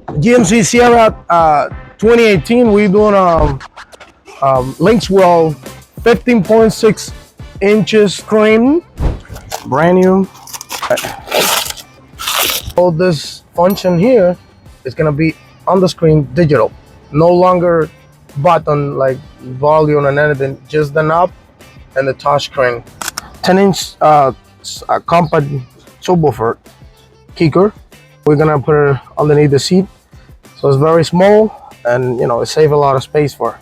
GMC Sierra 2018. We're doing links wheel 15.6 inches screen, brand new. All this function here is gonna be on the screen digital, no longer button like volume and anything, just the knob and the touch screen. 10-inch compact subwoofer kicker. We're gonna put it underneath the seat, so it's very small, and it saves a lot of space for